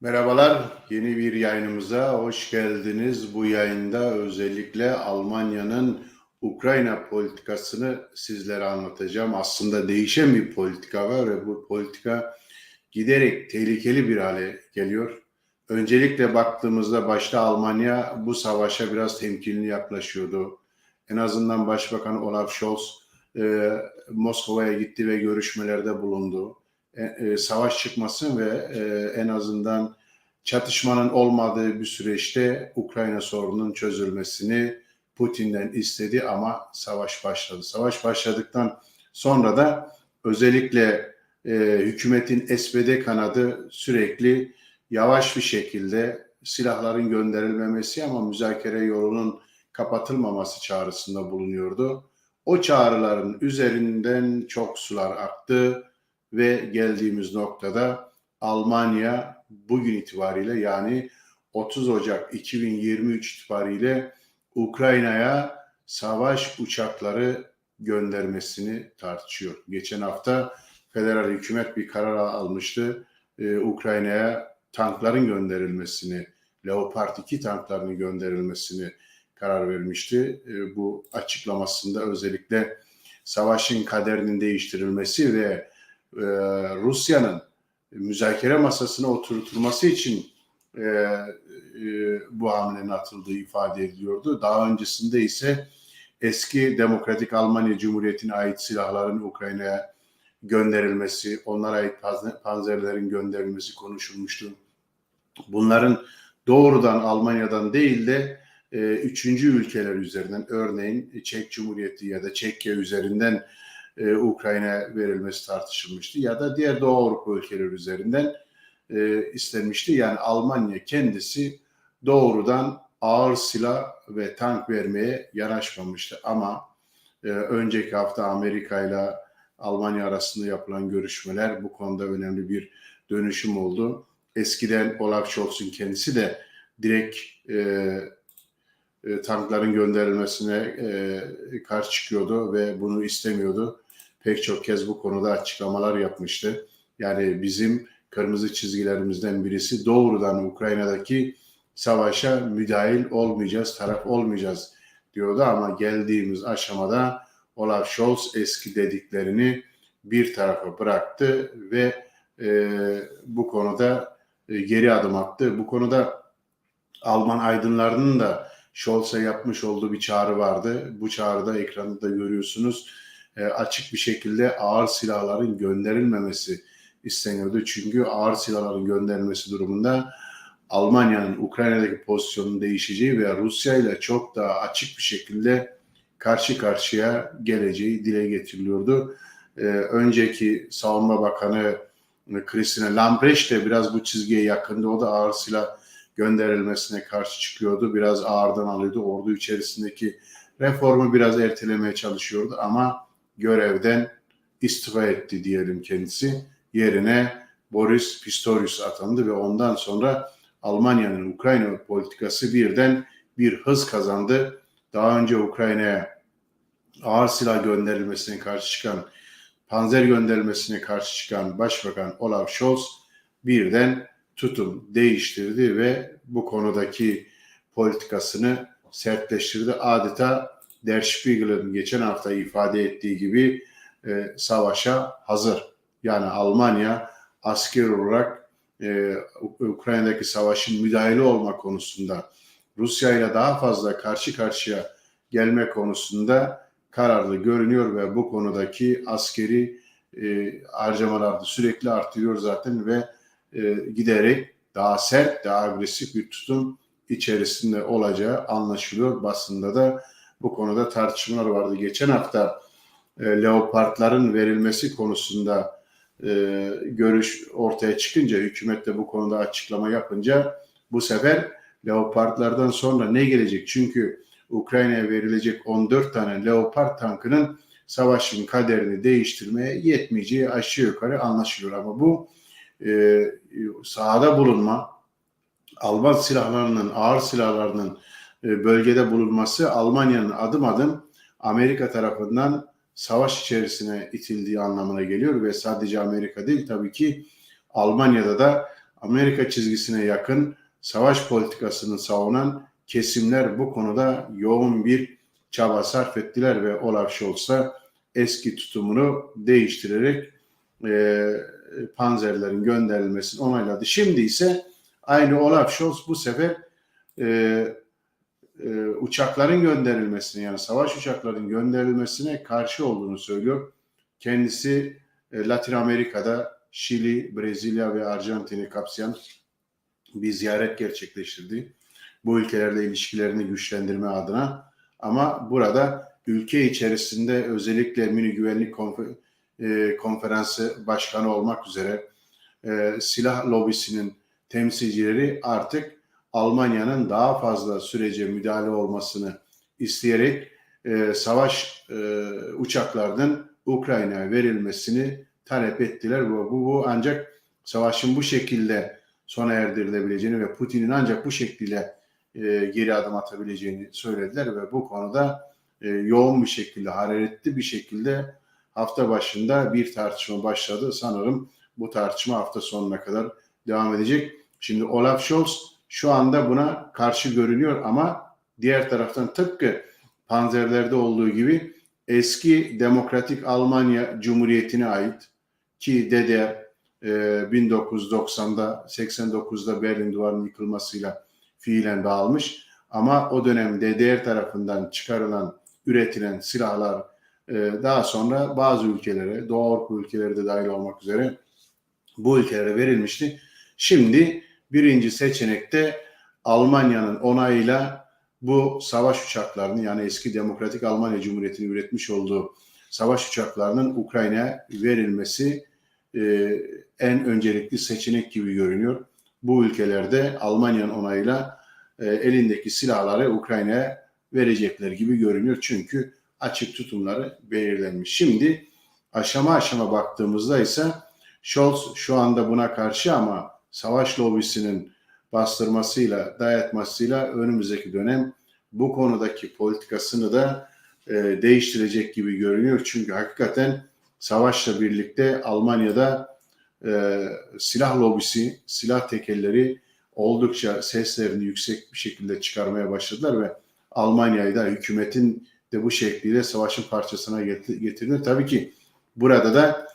Merhabalar, yeni bir yayınımıza hoş geldiniz. Bu yayında özellikle Almanya'nın Ukrayna politikasını sizlere anlatacağım. Aslında değişen bir politika var ve bu politika giderek tehlikeli bir hale geliyor. Öncelikle baktığımızda başta Almanya bu savaşa biraz temkinli yaklaşıyordu. En azından Başbakan Olaf Scholz e, Moskova'ya gitti ve görüşmelerde bulundu. Savaş çıkmasın ve en azından çatışmanın olmadığı bir süreçte Ukrayna sorununun çözülmesini Putin'den istedi ama savaş başladı. Savaş başladıktan sonra da özellikle hükümetin SPD kanadı sürekli yavaş bir şekilde silahların gönderilmemesi ama müzakere yolunun kapatılmaması çağrısında bulunuyordu. O çağrıların üzerinden çok sular aktı ve geldiğimiz noktada Almanya bugün itibariyle yani 30 Ocak 2023 itibariyle Ukrayna'ya savaş uçakları göndermesini tartışıyor. Geçen hafta federal hükümet bir karar almıştı. Ukrayna'ya tankların gönderilmesini, Leopard 2 tanklarının gönderilmesini karar vermişti. Bu açıklamasında özellikle savaşın kaderinin değiştirilmesi ve Rusya'nın müzakere masasına oturtulması için bu hamlenin atıldığı ifade ediliyordu. Daha öncesinde ise eski Demokratik Almanya Cumhuriyeti'ne ait silahların Ukrayna'ya gönderilmesi, onlara ait panzerlerin gönderilmesi konuşulmuştu. Bunların doğrudan Almanya'dan değil de üçüncü ülkeler üzerinden, örneğin Çek Cumhuriyeti ya da Çekya üzerinden Ukrayna'ya verilmesi tartışılmıştı ya da diğer Doğu Avrupa ülkeleri üzerinden istenmişti. Yani Almanya kendisi doğrudan ağır silah ve tank vermeye yanaşmamıştı ama önceki hafta Amerika ile Almanya arasında yapılan görüşmeler bu konuda önemli bir dönüşüm oldu. Eskiden Olaf Scholz'un kendisi de direkt tankların gönderilmesine karşı çıkıyordu ve bunu istemiyordu. Pek çok kez bu konuda açıklamalar yapmıştı. Yani bizim kırmızı çizgilerimizden birisi doğrudan Ukrayna'daki savaşa müdahil olmayacağız, taraf olmayacağız diyordu ama geldiğimiz aşamada Olaf Scholz eski dediklerini bir tarafa bıraktı ve bu konuda geri adım attı. Bu konuda Alman aydınlarının da Scholz'a yapmış olduğu bir çağrı vardı. Bu çağrıda ekranda da görüyorsunuz. Açık bir şekilde ağır silahların gönderilmemesi isteniyordu. Çünkü ağır silahların gönderilmesi durumunda Almanya'nın Ukrayna'daki pozisyonun değişeceği ve Rusya ile çok daha açık bir şekilde karşı karşıya geleceği dile getiriliyordu. Önceki Savunma Bakanı Christine Lambrecht de biraz bu çizgiye yakındı. O da ağır silah gönderilmesine karşı çıkıyordu. Biraz ağırdan alıyordu. Ordu içerisindeki reformu biraz ertelemeye çalışıyordu ama görevden istifa etti diyelim kendisi. Yerine Boris Pistorius atandı ve ondan sonra Almanya'nın Ukrayna politikası birden bir hız kazandı. Daha önce Ukrayna'ya ağır silah gönderilmesine karşı çıkan, panzer gönderilmesine karşı çıkan Başbakan Olaf Scholz birden tutum değiştirdi ve bu konudaki politikasını sertleştirdi. Adeta Der Spiegel'in geçen hafta ifade ettiği gibi savaşa hazır. Yani Almanya asker olarak Ukrayna'daki savaşın müdahale olma konusunda Rusya ile daha fazla karşı karşıya gelme konusunda kararlı görünüyor ve bu konudaki askeri harcamalar da sürekli artıyor zaten ve giderek daha sert, daha agresif bir tutum içerisinde olacağı anlaşılıyor. Basında da bu konuda tartışmalar vardı. Geçen hafta leopardların verilmesi konusunda görüş ortaya çıkınca, hükümet de bu konuda açıklama yapınca bu sefer leopardlardan sonra ne gelecek? Çünkü Ukrayna'ya verilecek 14 tane leopard tankının savaşın kaderini değiştirmeye yetmeyeceği aşağı yukarı anlaşılıyor. Ama bu sahada bulunma, Alman silahlarının, ağır silahlarının bölgede bulunması Almanya'nın adım adım Amerika tarafından savaş içerisine itildiği anlamına geliyor ve sadece Amerika değil tabii ki Almanya'da da Amerika çizgisine yakın savaş politikasını savunan kesimler bu konuda yoğun bir çaba sarf ettiler ve Olaf Scholz da eski tutumunu değiştirerek panzerlerin gönderilmesini onayladı. Şimdi ise aynı Olaf Scholz bu sefer uçakların gönderilmesine, yani savaş uçaklarının gönderilmesine karşı olduğunu söylüyor. Kendisi Latin Amerika'da Şili, Brezilya ve Arjantin'i kapsayan bir ziyaret gerçekleştirdi. Bu ülkelerle ilişkilerini güçlendirme adına, ama burada ülke içerisinde özellikle Münih Güvenlik Konferansı Başkanı olmak üzere silah lobisinin temsilcileri artık Almanya'nın daha fazla sürece müdahale olmasını isteyerek savaş uçaklarının Ukrayna'ya verilmesini talep ettiler. Bu ancak savaşın bu şekilde sona erdirilebileceğini ve Putin'in ancak bu şekilde geri adım atabileceğini söylediler ve bu konuda yoğun bir şekilde, hararetli bir şekilde hafta başında bir tartışma başladı. Sanırım bu tartışma hafta sonuna kadar devam edecek. Şimdi Olaf Scholz şu anda buna karşı görünüyor ama diğer taraftan tıpkı panzerlerde olduğu gibi eski Demokratik Almanya Cumhuriyeti'ne ait ki DDR 1990'da 89'da Berlin Duvarı'nın yıkılmasıyla fiilen dağılmış ama o dönem DDR tarafından çıkarılan, üretilen silahlar daha sonra bazı ülkelere, Doğu Avrupa ülkeleri de dahil olmak üzere bu ülkelere verilmişti. Şimdi birinci seçenekte Almanya'nın onayıyla bu savaş uçaklarının, yani eski Demokratik Almanya Cumhuriyeti'nin üretmiş olduğu savaş uçaklarının Ukrayna'ya verilmesi en öncelikli seçenek gibi görünüyor. Bu ülkelerde Almanya'nın onayıyla elindeki silahları Ukrayna'ya verecekler gibi görünüyor. Çünkü açık tutumları belirlenmiş. Şimdi aşama aşama baktığımızda ise Scholz şu anda buna karşı ama savaş lobisinin bastırmasıyla, dayatmasıyla önümüzdeki dönem bu konudaki politikasını da değiştirecek gibi görünüyor. Çünkü hakikaten savaşla birlikte Almanya'da silah lobisi, silah tekelleri oldukça seslerini yüksek bir şekilde çıkarmaya başladılar ve Almanya'yı da, hükümetin de bu şekliyle savaşın parçasına getirdi. Tabii ki burada da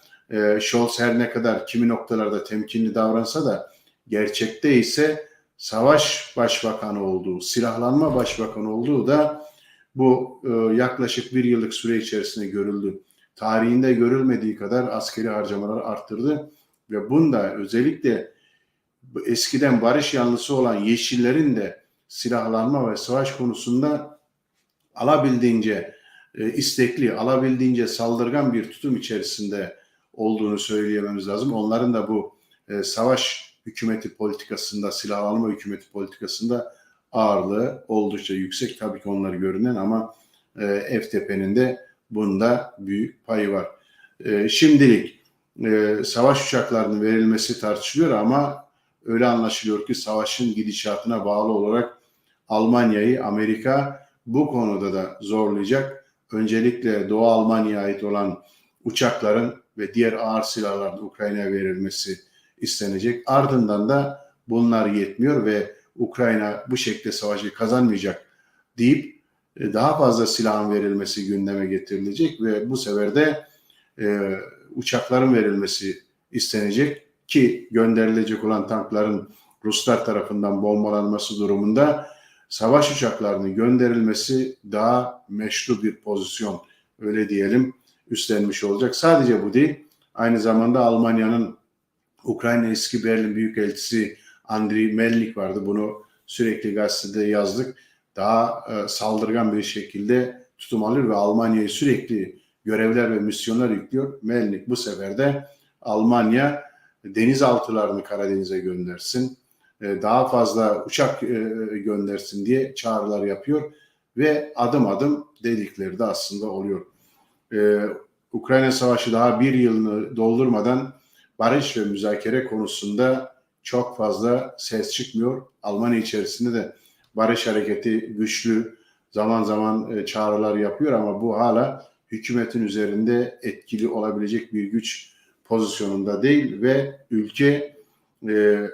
Scholz her ne kadar kimi noktalarda temkinli davransa da gerçekte ise savaş başbakanı olduğu, silahlanma başbakanı olduğu da bu yaklaşık bir yıllık süre içerisinde görüldü. Tarihinde görülmediği kadar askeri harcamaları arttırdı ve bunda özellikle eskiden barış yanlısı olan Yeşillerin de silahlanma ve savaş konusunda alabildiğince istekli, alabildiğince saldırgan bir tutum içerisinde olduğunu söyleyememiz lazım. Onların da bu savaş hükümeti politikasında, silahlanma hükümeti politikasında ağırlığı oldukça yüksek. Tabii ki onlar görünen ama FTP'nin de bunda büyük payı var. Şimdilik savaş uçaklarının verilmesi tartışılıyor ama öyle anlaşılıyor ki savaşın gidişatına bağlı olarak Almanya'yı Amerika bu konuda da zorlayacak. Öncelikle Doğu Almanya'ya ait olan uçakların ve diğer ağır silahların Ukrayna'ya verilmesi istenecek. Ardından da bunlar yetmiyor ve Ukrayna bu şekilde savaşı kazanmayacak deyip daha fazla silahın verilmesi gündeme getirilecek ve bu sefer de uçakların verilmesi istenecek ki gönderilecek olan tankların Ruslar tarafından bombalanması durumunda savaş uçaklarının gönderilmesi daha meşru bir pozisyon, öyle diyelim, üstlenmiş olacak. Sadece bu değil, aynı zamanda Almanya'nın Ukrayna eski Berlin Büyükelçisi Andriy Melnik vardı. Bunu sürekli gazetede yazdık. Daha saldırgan bir şekilde tutum alıyor ve Almanya'yı sürekli görevler ve misyonlar yüklüyor. Melnik bu sefer de Almanya denizaltılarını Karadeniz'e göndersin, daha fazla uçak göndersin diye çağrılar yapıyor ve adım adım dedikleri de aslında oluyor. Ukrayna Savaşı daha bir yılını doldurmadan barış ve müzakere konusunda çok fazla ses çıkmıyor. Almanya içerisinde de barış hareketi güçlü, zaman zaman çağrılar yapıyor ama bu hala hükümetin üzerinde etkili olabilecek bir güç pozisyonunda değil ve ülke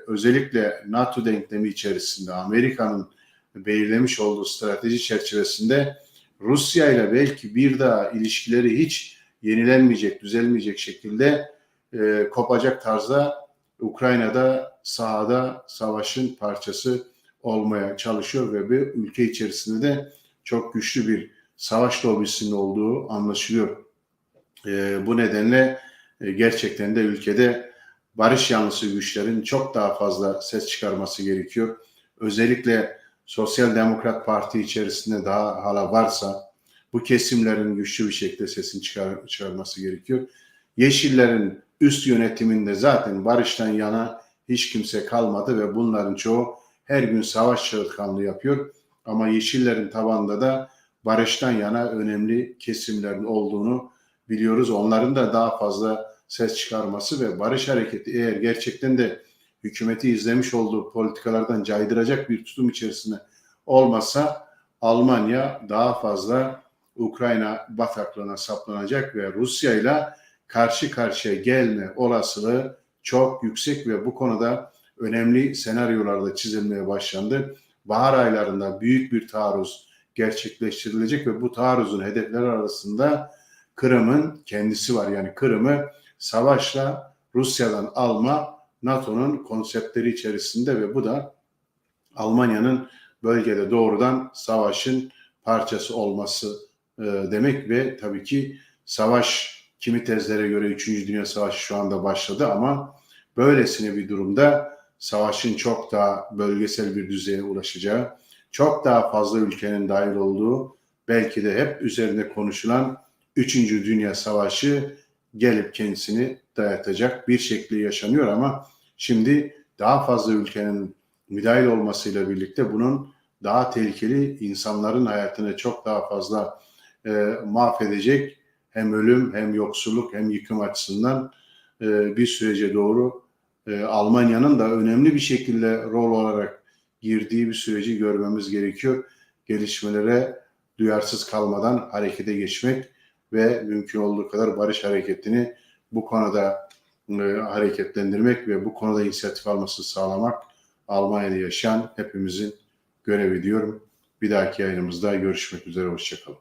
özellikle NATO denklemi içerisinde Amerika'nın belirlemiş olduğu strateji çerçevesinde Rusya ile belki bir daha ilişkileri hiç yenilenmeyecek, düzelmeyecek şekilde kopacak tarzda Ukrayna'da sahada savaşın parçası olmaya çalışıyor ve bir ülke içerisinde de çok güçlü bir savaş lobisinin olduğu anlaşılıyor. Bu nedenle gerçekten de ülkede barış yanlısı güçlerin çok daha fazla ses çıkarması gerekiyor. Özellikle Sosyal Demokrat Parti içerisinde daha hala varsa bu kesimlerin güçlü bir şekilde sesini çıkarması gerekiyor. Yeşillerin üst yönetiminde zaten barıştan yana hiç kimse kalmadı ve bunların çoğu her gün savaş çığırtkanlığı yapıyor. Ama Yeşillerin tabanında da barıştan yana önemli kesimlerin olduğunu biliyoruz. Onların da daha fazla ses çıkarması ve barış hareketi eğer gerçekten de hükümeti izlemiş olduğu politikalardan caydıracak bir tutum içerisinde olmasa Almanya daha fazla Ukrayna bataklığına saplanacak ve Rusya ile karşı karşıya gelme olasılığı çok yüksek ve bu konuda önemli senaryolarda çizilmeye başlandı. Bahar aylarında büyük bir taarruz gerçekleştirilecek ve bu taarruzun hedefleri arasında Kırım'ın kendisi var. Yani Kırım'ı savaşla Rusya'dan alma NATO'nun konseptleri içerisinde ve bu da Almanya'nın bölgede doğrudan savaşın parçası olması demek ve tabii ki savaş kimi tezlere göre 3. Dünya Savaşı şu anda başladı ama böylesine bir durumda savaşın çok daha bölgesel bir düzeye ulaşacağı, çok daha fazla ülkenin dahil olduğu, belki de hep üzerinde konuşulan 3. Dünya Savaşı gelip kendisini dayatacak bir şekli yaşanıyor ama şimdi daha fazla ülkenin müdahil olmasıyla birlikte bunun daha tehlikeli, insanların hayatını çok daha fazla mahvedecek hem ölüm hem yoksulluk hem yıkım açısından bir sürece doğru Almanya'nın da önemli bir şekilde rol olarak girdiği bir süreci görmemiz gerekiyor. Gelişmelere duyarsız kalmadan harekete geçmek ve mümkün olduğu kadar barış hareketini bu konuda hareketlendirmek ve bu konuda inisiyatif almasını sağlamak Almanya'da yaşayan hepimizin görevi diyorum. Bir dahaki yayınımızda görüşmek üzere, hoşçakalın.